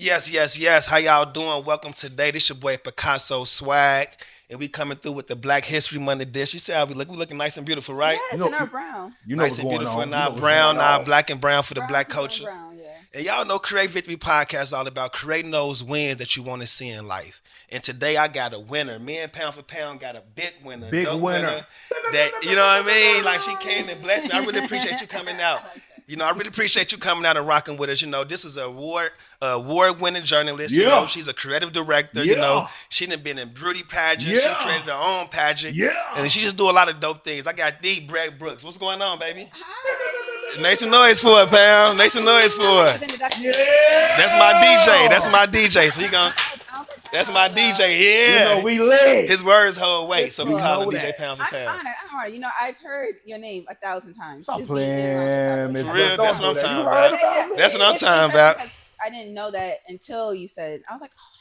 Yes, yes, yes. How y'all doing? Welcome today. This your boy Picasso Swag, and we coming through with the Black History Month edition. You see how we look? We looking nice and beautiful, right? Yes, You in know, our you, brown. you know Nice what's and going beautiful. on. You know Now what's going brown, now on. black and brown for the Brown black people and culture. brown, yeah. And y'all know Create Victory Podcast is all about creating those wins that you want to see in life. And today I got a winner. Me and Pound for Pound got a big winner, a Big dope winner. winner. That you know what I mean? Like she came and blessed me. I really appreciate you coming out. I like that. You know, I really appreciate you coming out and rocking with us. You know, this is a award winning journalist. You know, Yeah. she's a creative director. You know, Yeah. she done been in beauty pageants. She Yeah. created her own pageant, Yeah. and she just do a lot of dope things. I got D. Brad Brooks. What's going on, baby? Hi. Make some noise for it, Pound. Make some noise for I like it. his introduction. That's my DJ. That's Yeah. my DJ. So you going Pound for that's my pound, DJ. You know Yeah. we lit. His words hold weight, This so we You boy. call him know DJ that. Pound for I'm Pound. honored. I'm honored. I've heard your name 1,000 times. Stop Just being in around playing, Chicago. Miss For So Brooks. real, Don't that's what do I'm that. You talking heard about. yeah, about me? That's what I'm it's talking interesting about. because I didn't know that until you said. I was like, oh,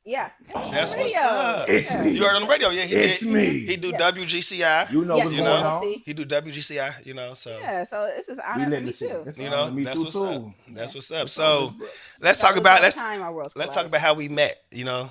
yeah, on That's the what's radio. up. It's Yeah. me. You heard on the radio, yeah, he It's did. me. He do Yes. WGCI. You know Yes, what's You going know, on. see. he do WGCI. You know, so Yeah, so this is an We honor lit for in me the city. too. It's you an know, honor to meet that's you what's up. too. That's Yeah. what's up. What's up, Miss So Brooks? let's So talk it was about that time our worlds let's talk collided. about how we met. You know,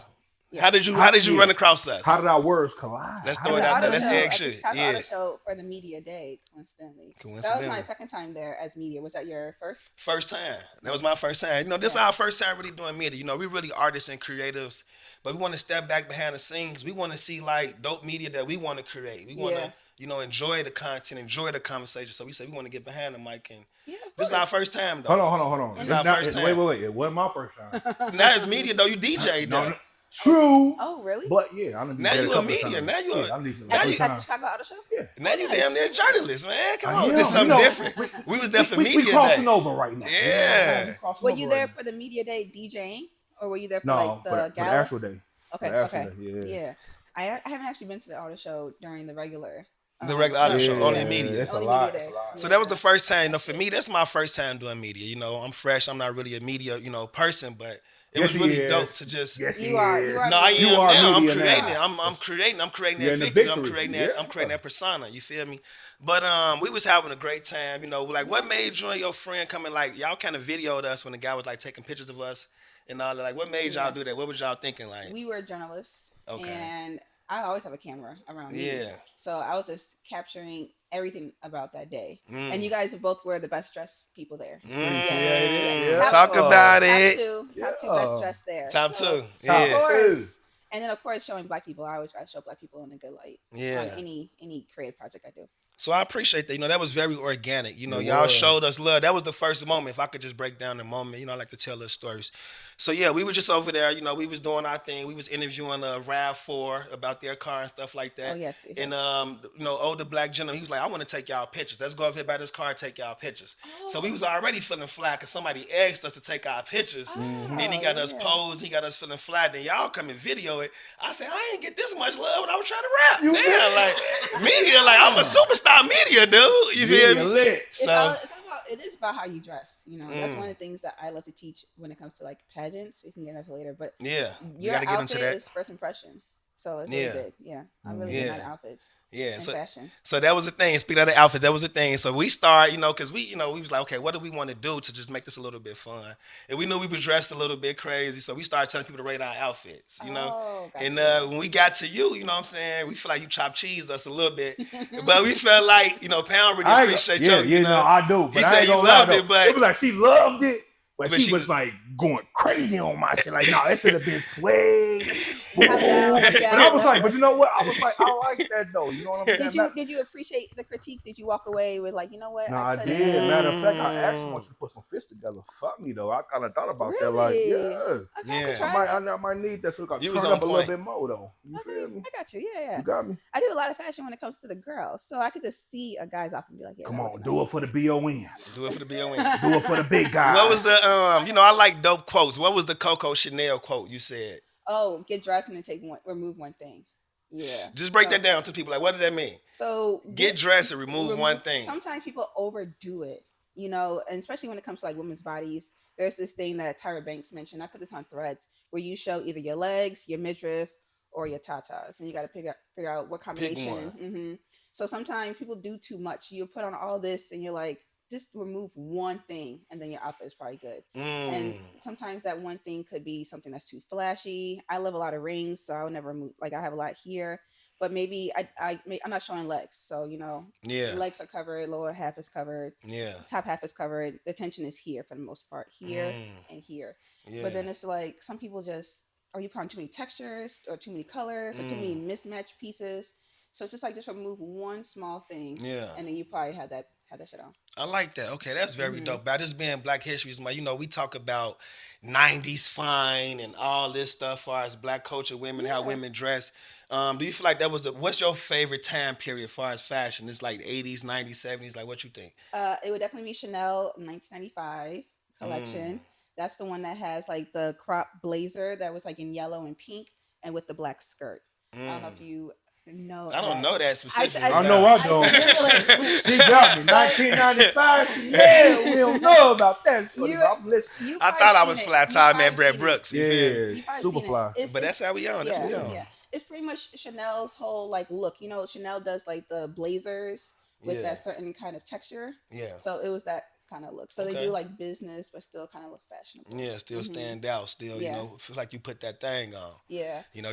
Yeah. how did you run Yeah. across us? How did our words collide? Let's How throw At it did the out we there. auto Let's show, meet? egg at the shit. Chicago Yeah, Auto Show for the media day, coincidentally. That was my coincidentally. second time there as media. Was that your first? First time. That was my first time. You know, this is Yeah. our first time really doing media. You know, we really artists and creatives, but we want to step back behind the scenes. We want to see like dope media that we want to create. We want Yeah. to, enjoy the content, enjoy the conversation. So we said we want to get behind the mic, and Yeah, of this is our course. first time Hold though. on, hold on, hold on. This is It's our not, first wait, time. wait, wait. It wasn't my first time. Now it's media though. You DJ No, though. no, true. Oh, really? But yeah, I done Now did that you a a couple of media. times. Now you Yeah, a I done did it now a you couple At of the times. Chicago Auto Show? Yeah. now you damn near journalist, man. Come I on, am. this something You know, different. We was there for we media crossing day. over right now. Yeah. We crossing Were over you right there now. for the media day DJing, or were you there for No, like the for the gala? actual day. Okay, the actual okay, day, yeah. yeah. I haven't actually been to the auto show during the regular The regular auto show. show, only Yeah, media. it's a Only lot. media It's a day. lot. So that was the Yeah. first time. You know, for me, that's my first time doing media. You know, I'm fresh. I'm not really a media, person, but it Yes, was really he dope is. to just. Yes, he You are- is. you are No, I media. am You are now. I'm media creating now. it. I'm creating. I'm creating You're that in the victory. I'm victory. creating Yeah. that. I'm creating that persona. You feel me? But we was having a great time. You know, like what made you and your friend come in? Like y'all kind of videoed us when the guy was like taking pictures of us and all that. Like what made y'all Yeah. do that? What was y'all thinking? Like We were journalists, Okay. and I always have a camera around me. Yeah. So I was just capturing everything about that day. Mm. And you guys both were the best dressed people there. Appreciate it. Yeah. Talk about Top it. two best Yeah. dressed there. Top So, two. Top Of Yeah. course. And then of course showing black people. I always try to show black people in a good light on Yeah. any creative project I do. So I appreciate that. You know, that was very organic. You know, It y'all was. showed us love. That was the first moment. If I could just break down the moment, I like to tell those stories. So yeah, we were just over there. You know, we was doing our thing. We was interviewing RAV4 about their car and stuff like that. Oh, yes, yes. And older black gentleman, he was like, "I want to take y'all pictures. Let's go over here by this car and take y'all pictures." So we was already feeling fly because somebody asked us to take our pictures. Then he got us yeah. posed. He got us feeling fly. Then y'all come and video it. I said, I ain't get this much love when I was trying to rap. You Damn, like media, like I'm a superstar media dude. You feel Media me? lit. So It is about how you dress. That's Mm. one of the things that I love to teach when it comes to like pageants. We can get into later, but yeah, we your got to get outfit into that. is first impression. So it's really Yeah. big. Yeah, I'm really Yeah. good at outfits Yeah, and so fashion. so that was the thing. Speaking of the outfit, that was the thing. So we start, because we was like, okay, what do we want to do to just make this a little bit fun? And we knew we were dressed a little bit crazy, so we started telling people to rate our outfits, Oh, gotcha. And when we got to you, you know what I'm saying, we feel like you chopped cheese us a little bit, but we felt like, Pound really appreciate yeah, you. you know, I do. But He I said ain't you gonna lie, loved though. it, but It was like she loved it, but But she she was was- like going crazy on my shit. Like, no, it should have been swag. Calm down, calm But I was down. like, but you know what? I was like, I like that though. You know what I'm saying? Did you appreciate the critiques? Did you walk away with like, you know what? No, I could've- did. Matter of fact, I actually want you to put some fists together. Fuck me though. I kind of thought about that. Like, Really? yeah, Okay, I Yeah. could I try might, it. I might need that so I can You was turn on up a point. little bit more though. You Okay, feel me? I got you. Yeah, yeah. You got me. I do a lot of fashion when it comes to the girls, so I could just see a guy's outfit and be like, yeah, Come that on, looks do it for the BONs. do it for the BON. Do it for the big guys. What was the I like dope quotes. What was the Coco Chanel quote you said? Oh, get dressed and then remove one thing. Yeah. Just break So- that down to people. Like, what did that mean? So Get dressed and remove one thing. Sometimes people overdo it, and especially when it comes to like women's bodies. There's this thing that Tyra Banks mentioned. I put this on Threads where you show either your legs, your midriff, or your tatas, and you got to figure out what combination. one. So sometimes people do too much. You put on all this, and you're like, just remove one thing, and then your outfit is probably good. And Mm. sometimes that one thing could be something that's too flashy. I love a lot of rings, so I would never remove. Like I have a lot here, but maybe I'm not showing legs, so Yeah. legs are covered, lower half is covered, Yeah. top half is covered. The tension is here for the most part, here Mm. and here. But Yeah. then it's like some people just, are you putting too many textures or too many colors or too Mm. many mismatched pieces? So it's just like just remove one small thing, Yeah. and then you probably had that shit on. I like that. Okay, that's very Hmm. dope. By this being Black History Month, we talk about '90s fine and all this stuff, as far as Black culture, women, how Yeah. women dress. Do you feel like that was what's your favorite time period as far as fashion? It's like '80s, '90s, '70s. Like, what you think? It would definitely be Chanel 1995 Mm. collection. That's the one that has like the crop blazer that was like in yellow and pink and with the black skirt. I don't know if Mm. you know I don't that. know that I specifically. I Now. know I I don't. Google it, She got me. but 1995. Yeah, we don't know about that, shorty, you but I'm listening. you I probably thought I seen was it. fly You time man, probably Brad seen it. Brooks. You feel me? Yeah, You probably super seen it. fly. But that's how we on. That's what Yeah, we on. yeah. It's pretty much Chanel's whole like look. Chanel does like the blazers with Yeah. that certain kind of texture. Yeah. So it was that kind of look. So they do Okay. like business, but still kind of look fashionable. Yeah, still Hmm. stand out. Still, Yeah, feel like you put that thing on. yeah. You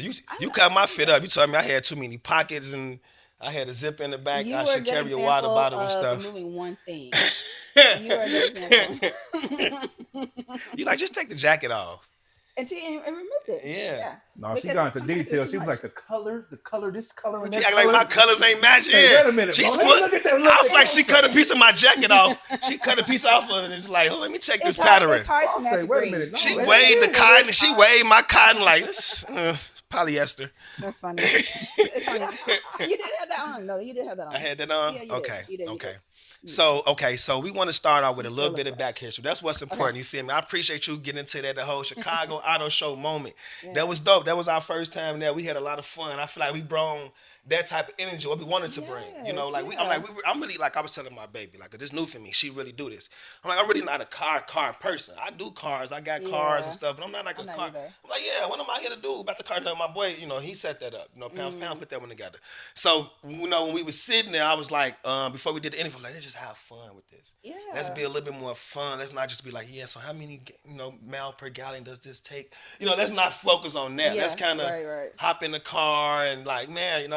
cut I my like fit that. up. You told me I had too many pockets and I had a zip in the back. You I were a should good carry a water example bottle and of stuff. removing one thing. You are a good example. You like just take the jacket off. And removed it. Yeah. Yeah, No, she because got into sometimes it was detail. too She was much. like this color, and She that act like color. my colors ain't matching. Hey, wait a minute, bro. She's Let me put. look at that. Look I at feel like she cut a closer. piece of my jacket off. She cut a piece off of it and it's like, oh, let me check this It's hard. It's pattern. hard to I'll match say, a wait a green. minute. No, She let me weighed the see what cotton. it's She weighed my cotton like this polyester. That's funny. It's funny. You did have that on. No, you did have that I on. had that on. Yeah, you did. Okay. You did. You Okay. did. So we want to start out with a You still little look bit of back fresh. history. That's what's Okay. important. You feel me? I appreciate you getting into that the whole Chicago Auto Show moment. That Yeah. was dope. That was our first time there. We had a lot of fun. I feel like we brought that type of energy what we wanted to bring. Yes. Like Yeah. I'm really like I was telling my baby like this new for me. She really do this. I'm like I'm really not a car person. I do cars. I got cars and Yeah. stuff, but I'm not like a I'm not car. either. I'm like yeah, what am I here to do about the car? No, my boy, he set that up. Pound Mm. put that one together. So when we was sitting there, I was like before we did the interview, like let's just have fun with this. Let's Yeah. be a little bit more fun. Let's not just be like, yeah, so how many, mile per gallon does this take? Let's not focus on that. Let's Yeah. kind of Right. Right. hop in the car and like, man,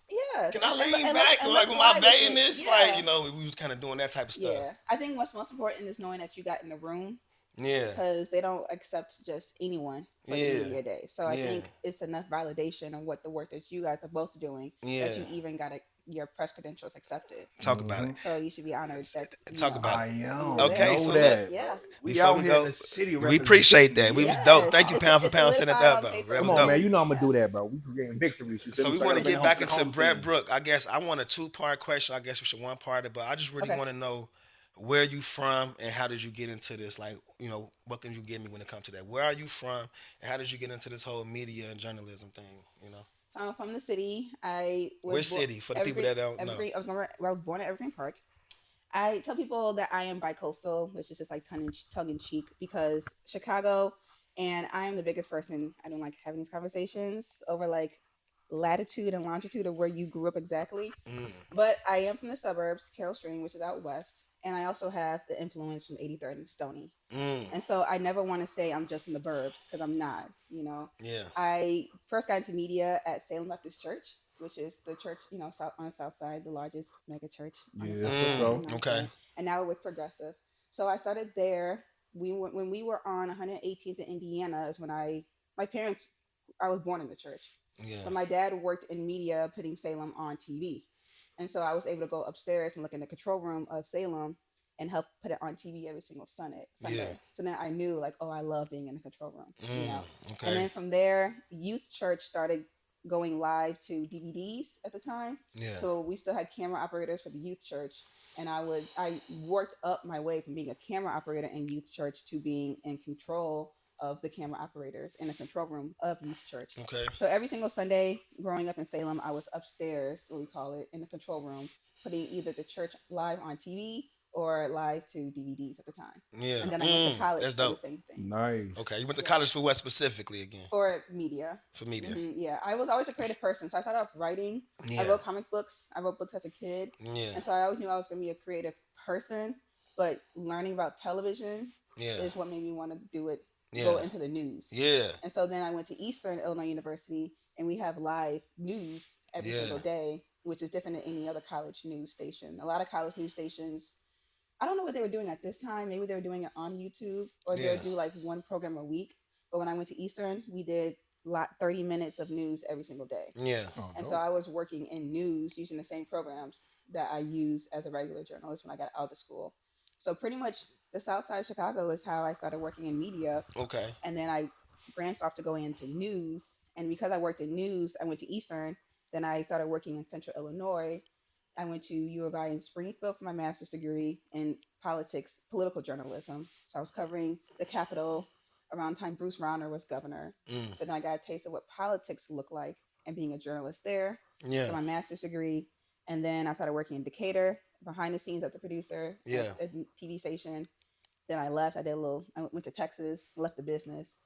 Yes. can I lean And back? Like, let's with my vibe with it. bayness? Like, Yeah. we was kind of doing that type of stuff. Yeah. I think what's most important is knowing that you got in the room, Yeah. because they don't accept just anyone for the Yeah. media day. So I Yeah. think it's enough validation of what the work that you guys are both doing Yeah. that you even got your press credentials accepted. Talk about it. So you should be honored that Talk about I it. you am. were there. Okay, Know so that. Yeah. We before out we here in go, the city. we appreciate that. representing. We was dope. Yes. Thank you, pound for It's pound, sending solidified that on bro. paper. That was Come on, dope. man. You know I'm gonna do that, bro. We creating victories. You feel So me? we So I want to gotta bring get it home back to the into home Brad team. Brook. I guess I want a two-part question. I guess we should one part it, but I just really Okay. want to know where you from and how did you get into this? Like, what can you give me when it comes to that? Where are you from and how did you get into this whole media and journalism thing? So I'm from the city. I was Which city for the people Evergreen. that don't know? Evergreen. I was born at Evergreen Park. I tell people that I am bicoastal, which is just like tongue in cheek, because Chicago, and I am the biggest person. I don't like having these conversations over like latitude and longitude of where you grew up exactly. Mm, But I am from the suburbs, Carroll Stream, which is out west, and I also have the influence from 83rd and Stony. mm, And so I never want to say I'm just from the burbs because I'm not. yeah, I first got into media at Salem Baptist Church, which is the church, on the south side, the largest mega church on the Yeah, south for side. sure. You know what I'm okay, saying? And now we're with Progressive. So I started there. When we were on 118th in Indiana is when my parents, I was born in the church, yeah, but my dad worked in media putting Salem on TV. And so I was able to go upstairs and look in the control room of Salem and help put it on TV every single Sunday. yeah, Sunday. So then I knew like, oh, I love being in the control room. And okay, then from there, youth church started going live to DVDs at the time. yeah, So we still had camera operators for the youth church. And I worked up my way from being a camera operator in youth church to being in control of the camera operators in the control room of youth church. okay, So every single Sunday growing up in Salem, I was upstairs, what we call it, in the control room, putting either the church live on TV or live to DVDs at the time. yeah, And then I went to college that's for the dope. same thing. Nice. Okay, you went to Yeah. college for what specifically again? For media. For media. Yeah, I was always a creative person. So I started off writing. I Yeah, wrote comic books. I wrote books as a kid. yeah, And so I always knew I was going to be a creative person. but learning about television Yeah. is what made me want to do it, Yeah. go into the news. Yeah. And so then I went to Eastern Illinois University, and we have live news every Yeah. single day, which is different than any other college news station. A lot of college news stations, I don't know what they were doing at this time. Maybe they were doing it on YouTube, or they Yeah. would do like one program a week. But when I went to Eastern, we did 30 minutes of news every single day. Yeah. Oh, And so dope. I was working in news using the same programs that I use as a regular journalist when I got out of school. So pretty much the South Side of Chicago is how I started working in media. Okay. And then I branched off to going into news. And because I worked in news, I went to Eastern. Then I started working in Central Illinois. I went to U of I in Springfield for my master's degree in politics, political journalism. So I was covering the Capitol around the time Bruce Rauner was governor. Mm. So then I got a taste of what politics looked like and being a journalist there Yeah. for my master's degree. And then I started working in Decatur, behind the scenes as a producer Yeah. at a TV station. Then I left. I went to Texas, left the business,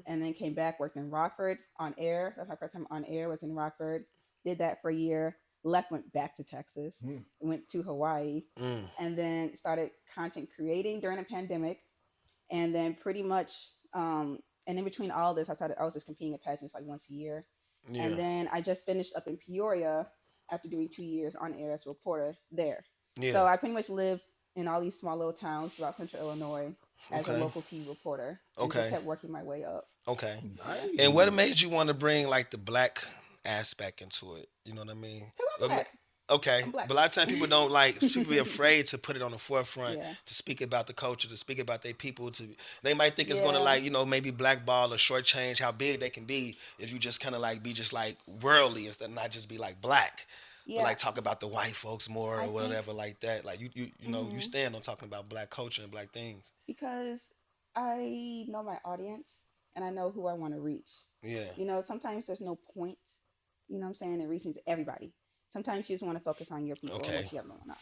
and then came back, worked in Rockford on air. That's my first time on air, was in Rockford. Did that for a year, left, went back to Texas, Mm. went to Hawaii, Mm. and then started content creating during the pandemic. And then pretty much, and in between all this, I was just competing at pageants like once a year. Yeah. And then I just finished up in Peoria after doing 2 years on air as a reporter there. So Yeah. I pretty much lived in all these small little towns throughout Central Illinois as a Okay. local TV reporter, and just Okay. kept working my way up. Okay. Nice. And what made you want to bring like the black aspect into it? You know what I mean? Cause I'm black. Okay, I'm black. but a lot of times people don't like, people be afraid to put it on the forefront, Yeah. to speak about the culture, to speak about their people. To They might think it's Yeah. gonna like, maybe blackball or shortchange how big they can be if you just kind of like be just like worldly instead of not just be like black, but Yeah, like talk about the white folks more I or think whatever like that. Like you mhm, stand on talking about black culture and black things. because I know my audience and I know who I want to reach. Yeah. Sometimes there's no point, what I'm saying, in reaching to everybody. Sometimes you just want to focus on your people and Okay. what you have going on.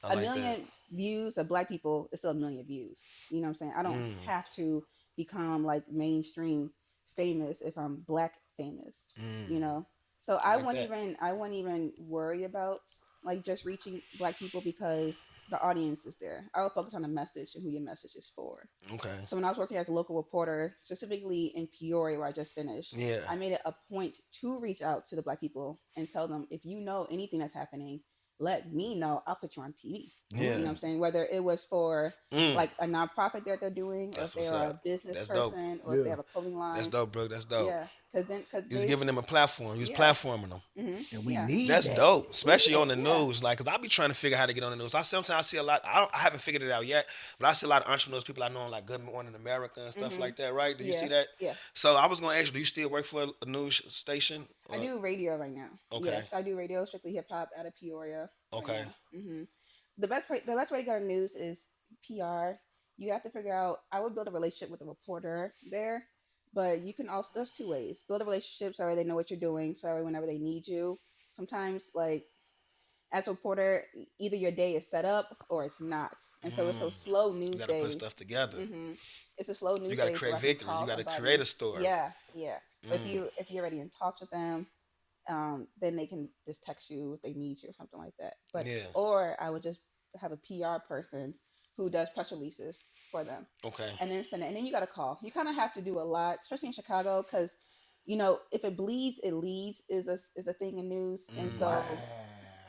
I A like that. million views of black people is still a million views. You know what I'm saying? I don't Mm. have to become like mainstream famous if I'm black famous. Mm. You know? So I like that. I wouldn't even worry about like just reaching black people because the audience is there. I would focus on the message and who your message is for. Okay. So when I was working as a local reporter, specifically in Peoria where I just finished, Yeah. I made it a point to reach out to the black people and tell them, if you know anything that's happening, let me know. I'll put you on TV. You know Yeah. what I'm saying? Whether it was for Mm. like a nonprofit that they're doing, or if That's what's they are a up. business That's dope. person, or if they Yeah. have a clothing That's line. dope, bro. That's dope. Yeah, because You was giving them a platform. You was yeah, platforming them. And we yeah, need That's that. dope, especially on the yeah, news. Like, cause I be trying to figure out how to get on the news. I see a lot. I haven't figured it out yet, but I see a lot of entrepreneurs, people I know, on like Good Morning America and stuff like that. Right? Do you see yeah, that? yeah. So I was gonna ask you, do you still work for a news station? I do radio right now. Okay. Yes, I do radio, strictly hip hop, out of Peoria. Okay. Right now. The best way to get on news is PR. You have to figure out. I would build a relationship with a reporter there, but you can also, there's two ways: build a relationship so they know what you're doing, so whenever they need you. Sometimes, like as a reporter, either your day is set up or it's not, and so it's those slow You news got to put days. stuff together. It's a slow You news got to day, so create I can victory. You call got to somebody. create a story. Yeah, yeah. But Mm. if you're already in talks with them, then they can just text you if they need you or something like that. But Yeah. or I would just have a PR person who does press releases for them, Okay. and then send it. And then you got to call. You kind of have to do a lot, especially in Chicago, because if it bleeds, it leads is a thing in news, and so Wow.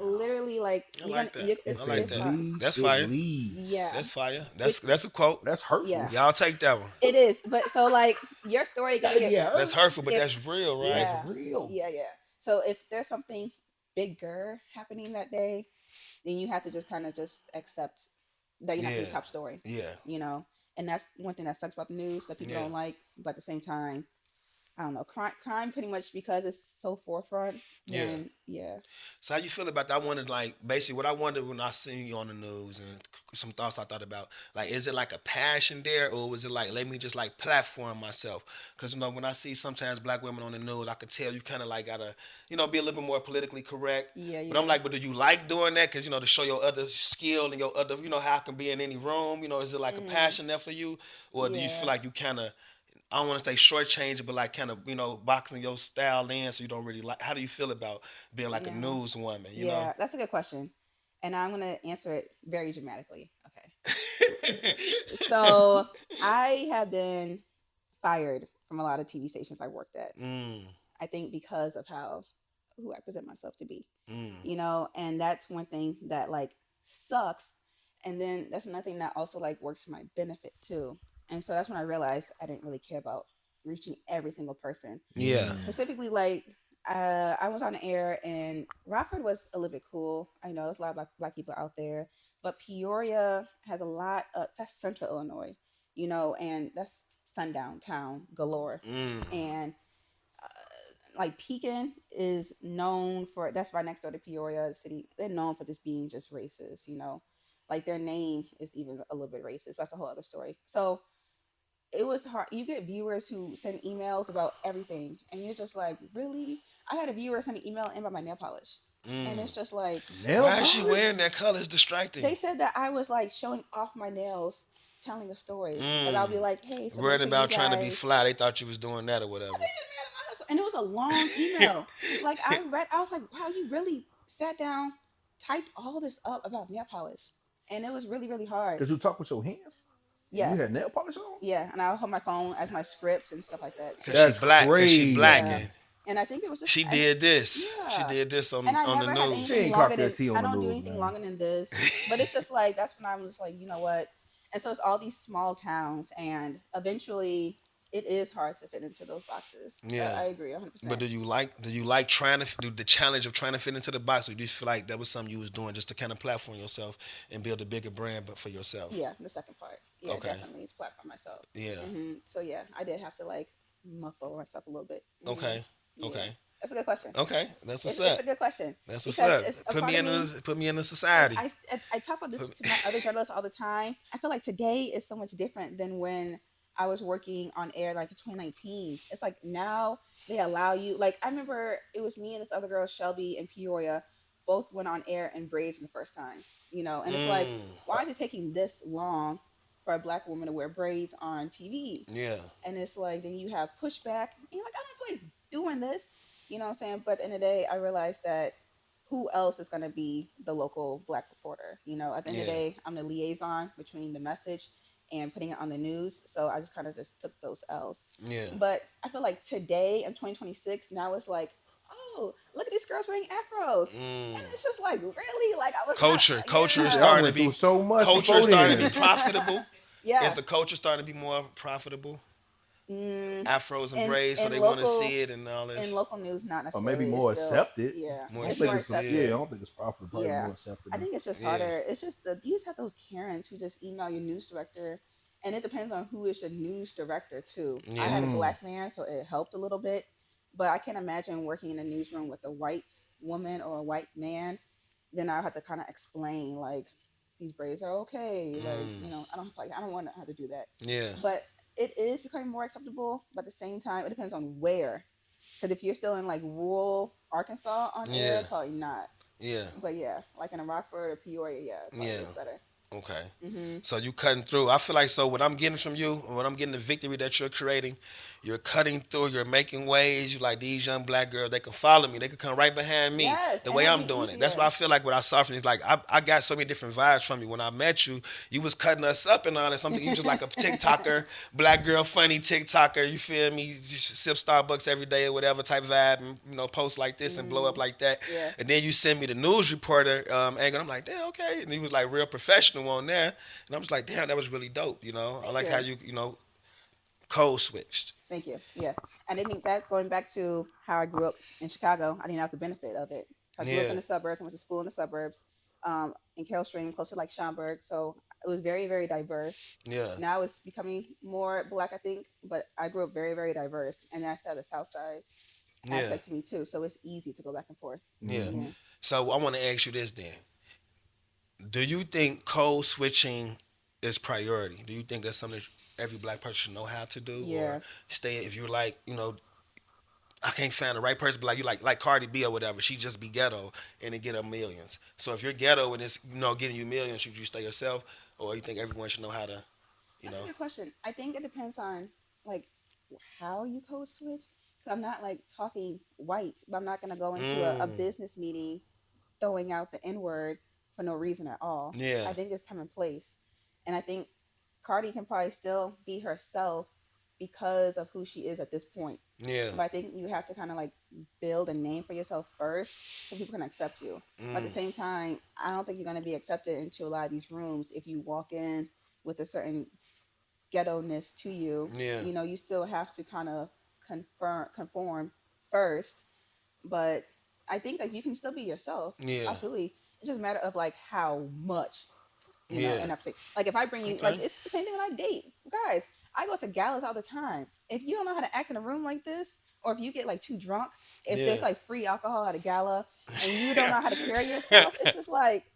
literally like I like that. it's, I like it's that. hard. That's It fire. leads. Yeah, That's fire. That's a quote. That's hurtful. Yeah. Y'all take that one. it is. But so like your story got to get Yeah. That's hurtful, but If- that's real, right? yeah, That's real. yeah, yeah. So if there's something bigger happening that day, then you have to just kind of just accept that you're not Yeah. the top story, Yeah. And that's one thing that sucks about the news that people Yeah. don't like. But at the same time, I don't know, crime pretty much because it's so forefront. Yeah. Then yeah, So how you feel about that? I wanted like basically what I wondered when I seen you on the news and some thoughts I thought about. Like, is it like a passion there, or was it like let me just like platform myself? Because when I see sometimes black women on the news, I can tell you kind of like gotta be a little bit more politically correct. Yeah, But I'm yeah. like, but do you like doing that? Because to show your other skill and your other how I can be in any room. Is it like a passion there for you, or do you Yeah. feel like you kind of I don't want to say shortchange, but like kind of boxing your style in, so you don't really like. How do you feel about being like a Yeah. newswoman? You yeah, know, that's a good question, and I'm gonna answer it very dramatically. Okay. So I have been fired from a lot of TV stations I worked at. Mm, I think because of how who I present myself to be, mm. and that's one thing that like sucks. And then that's another thing that also like works for my benefit too. And so that's when I realized I didn't really care about reaching every single person. Yeah. Specifically, like I was on the air, and Rockford was a little bit cool. I know there's a lot of black people out there, but Peoria has a lot of that's Central Illinois, and that's sundown town galore, Mm. and like Pekin is known for that's right next door to Peoria the city. They're known for just being just racist, like their name is even a little bit racist. But that's a whole other story. So it was hard. You get viewers who send emails about everything, and you're just like, really? I had a viewer send an email in about my nail polish, and Mm. it's just like Nail Why is she wearing polish? that color? It's distracting. they said that I was like showing off my nails, telling a story, and I'll Mm. be like, hey, so make Worried sure you about trying to be guys. fly. They thought you was doing that or I whatever. think it's mad at my hustle. And it was a long email. Like I read, I was like, wow, you really sat down, typed all this up about nail polish, and it was really, really hard. Did you talk with your hands? And you Yeah, had nail polish on? yeah, and I hold my phone as my script and stuff like that. Cause So she That's black. Cause she black yeah, crazy. and and I think it was just she did this. She yeah. did this And I on the never had She news. anything ain't clocked longer that than T on I the don't do news, anything man. longer than this. But it's just like that's when I was like, you know what? And so it's all these small towns, and eventually it is hard to fit into those boxes. Yeah. I agree, 100. But percent do you like trying to do the challenge of trying to fit into the box, or do you feel like that was something you was doing just to kind of platform yourself and build a bigger brand, but for yourself? Yeah, the second part. Yeah, Okay. definitely to platform myself. Yeah. So yeah, I did have to like muffle myself a little bit. Okay. Yeah, Okay. that's a good question. Okay. That's what's It's up. a good question That's what's because up. it's a Put part me of in me. the Like society. I talk about this Put, to my other journalists all the time. I feel like today is so much different than when I was working on air like in 2019. It's like now they allow you. Like I remember it was me and this other girl, Shelby and Peoria, both went on air in braids for the first time. And it's like, mm, why is it taking this long for a black woman to wear braids on TV? yeah. And it's like then you have pushback. And you're like, I don't feel like doing this. You know what I'm saying? But at the end of the day, I realized that who else is going to be the local black reporter? At the end of the Yeah. day, I'm the liaison between the message and putting it on the news. So I just kind of just took those L's. Yeah. But I feel like today in 2026, now it's like, oh, look at these girls wearing afros. And Mm. it's just like, really? Like I was not, Culture is See, I yeah. starting to went through be so much culture is before starting to be then. profitable. Is Yeah. the culture starting to be more profitable? Mm, Afros and and braids, so and they want to local see it and all in this. local news, not Or maybe necessarily. It's more still, accepted. yeah, More I don't it's think more accepted. it's accepted. yeah, I Yeah. don't think it's profitable. Probably Yeah, more accepted I now. think it's just Yeah. harder. It's just you just have those Karens who just email your news director, and it depends on who is your news director too. I Yeah. had a Mm. black man, so it helped a little bit, but I can't imagine working in a newsroom with a white woman or a white man. Then I have to kind of explain like these braids are okay. Like Mm. I don't want to have to do that, Yeah. but it is becoming more acceptable. But at the same time, it depends on where. Because if you're still in like rural Arkansas on air, Yeah. probably not. Yeah. But yeah, like in a Rockford or Peoria, yeah, it probably Yeah. is better. Okay. Mm-hmm. So you cutting through. I feel like so what I'm getting from you, what I'm getting the victory that you're creating, you're cutting through, you're making waves. You like these young black girls, they can follow me. They can come right behind me Yes, the and way it'll I'm be doing it. That's what easier. I feel like what I saw from you. It's like I got so many different vibes from you. When I met you, you was cutting us up and all that. Something you just like a TikToker, black girl, funny TikToker. You feel me? You sip Starbucks every day or whatever type vibe, and post like this and blow up Mm, like that. yeah, And then you send me the news reporter angle. I'm like, damn, okay. And he was like real professional on there. And I was like, damn, that was really dope. I thank like how you. you code switched. Thank you. Yeah. And I think that going back to how I grew up in Chicago, I didn't have the benefit of it. I grew up Yeah, in the suburbs, I went to school in the suburbs, in Carroll Stream, close to like Schaumburg. So it was very, very diverse. yeah, Now it's becoming more black, I think, but I grew up very, very diverse. And that's the South Side yeah, aspect to me too. So it's easy to go back and forth. yeah. Mm-hmm. Yeah. So I want to ask you this then. Do you think code switching is priority? Do you think that's something every black person should know how to do? Or Yeah. stay, if you're like, I can't find the right person, but like you like Cardi B or whatever, she just be ghetto and it get her millions. So if you're ghetto and it's, getting you millions, should you stay yourself? Or you think everyone should know how to, you That's a know? good question. I think it depends on like how you code switch. Cause I'm not like talking white, but I'm not gonna go into a Mm, business meeting throwing out the N word for no reason at all. yeah, I think it's time and place. And I think Cardi can probably still be herself because of who she is at this point. Yeah. But I think you have to kind of like build a name for yourself first so people can accept you. But at the Mm. same time, I don't think you're going to be accepted into a lot of these rooms if you walk in with a certain ghetto ness to you. Yeah. You know, you still have to kind of conform first. But I think that you can still be yourself. Yeah. Absolutely. It's just a matter of like how much, you know, Yeah. and like if I bring you, like Okay. it's the same thing when I date guys. I go to galas all the time. If you don't know how to act in a room like this, or if you get like too drunk, if Yeah. there's like free alcohol at a gala and you don't know how to carry yourself, it's just like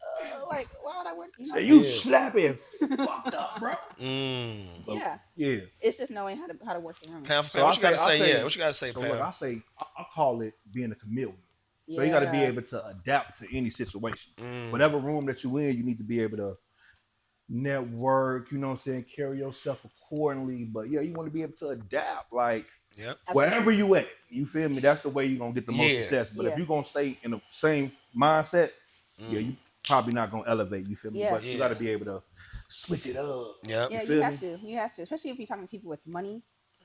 why would I work? You know Say what you Yeah. slapping I mean? fucked up, bro. Mm. But Yeah, yeah. it's just knowing how to work the room. Pam, So what you got to I say? say, Yeah. What you got to say, so look, Pam? I call it being a chameleon. So you got to be Yeah, able to adapt to any situation. Mm. Whatever room that you in, you need to be able to network, you know what I'm saying, carry yourself accordingly. But yeah, you want to be able to adapt, like Yep. absolutely. wherever you at. You feel me? That's the way you're gonna get the most Yeah. success. But if Yeah, you're gonna stay in the same mindset, yeah, Mm. you probably not gonna elevate. You feel me? yeah, But you got Yeah. to be able to switch it up. Yep. You yeah. You feel have me? to. You have to, especially if you're talking to people with money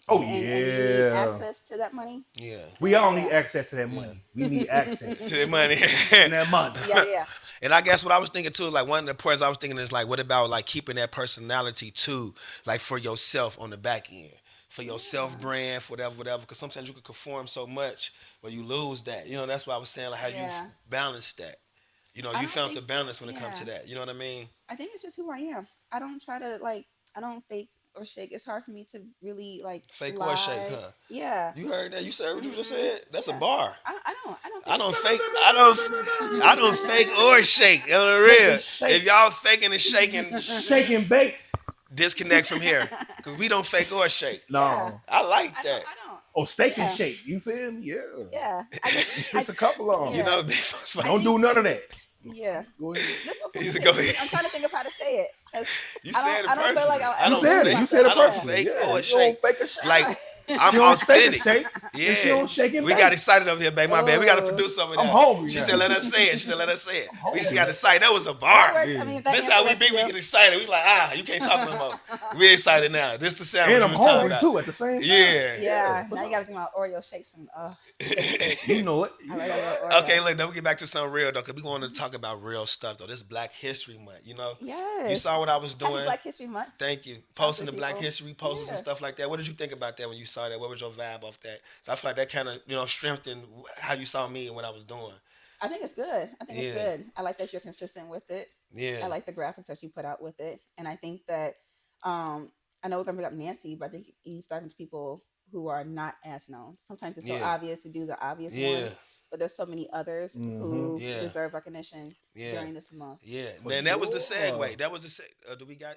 Oh and you need yeah. access to that money. Yeah. We Then all need yeah, access to that Yeah. money. We need access To the money. and that money. yeah, yeah, And I guess what I was thinking too, like one of the points I was thinking is like, what about like keeping that personality too, like for yourself on the back end, for your self yeah, brand, for whatever, whatever. Because sometimes you can conform so much where you lose that. You know, that's why I was saying like how you yeah. balance that. You know, I you don't found the think. balance when it comes to Yeah, that. You know what I mean? I think it's just who I am. I don't try to like. I don't fake or shake. It's hard for me to really like Fake or shake, lie. huh? Yeah. You heard that? You said what you just Mm-mm. said? That's a Yeah. bar. I don't I fake. don't fake. I don't fake or shake. On the Fake and real. If shake, y'all faking and shaking, shake and bake. disconnect from here because we don't fake or shake. Yeah. No. I like I that. don't. I don't. Or steak and Yeah. shake. You feel me? Yeah. Yeah. I just. It's a couple of them. You Yeah. know, I Don't think. do none of that. Yeah. Go ahead. Just go he's for a it. go I'm trying to think of how to say it because You I said don't. it I don't feel like perfectly. I'll I You ever don't said lose it. You fake. said it I myself. don't Yeah. perfectly. fake Yeah. or You shake. don't fake a shake. Like I'm She don't steak and authentic. shake. And she Yeah. don't shake and We bake. got excited over here, baby. My bad. We got to Oh. produce some of I'm that. hungry She now. said, let us say it. She said, let us say it. I'm We just hungry. got to say that was a That bar. works. Yeah. I mean, if that This how we answers be. We you. get excited. We like, you can't talk no more. We excited now. This the sandwich And we I'm was talking hungry about. too at the same time. Yeah. Yeah. for Now you sure. got to do my Oreo shakes from shakes. You know it. I You like know a little it. Oreo. Okay, look, then we get back to something real though, cause we want to talk about real stuff though. This is Black History Month, you know. You Yes. saw what I was Happy doing. Black History Month. Thank you. Out Posting to the Black people. History posters and Yeah. stuff like that. What did you think about that when you saw that? What was your vibe off that? So I feel like that kind of strengthened how you saw me and what I was doing. I think it's good. I think it's Yeah, good. I like that you're consistent with it. yeah, I like the graphics that you put out with it, and I think that um, I know we're gonna bring up Nancy, but I think he's talking to people who are not as known. Sometimes it's so yeah, obvious to do the obvious yeah, ones, but there's so many others Mm-hmm. who yeah, deserve recognition yeah, during this month. yeah. For Then that was the sure. segue. That was the. Do we good?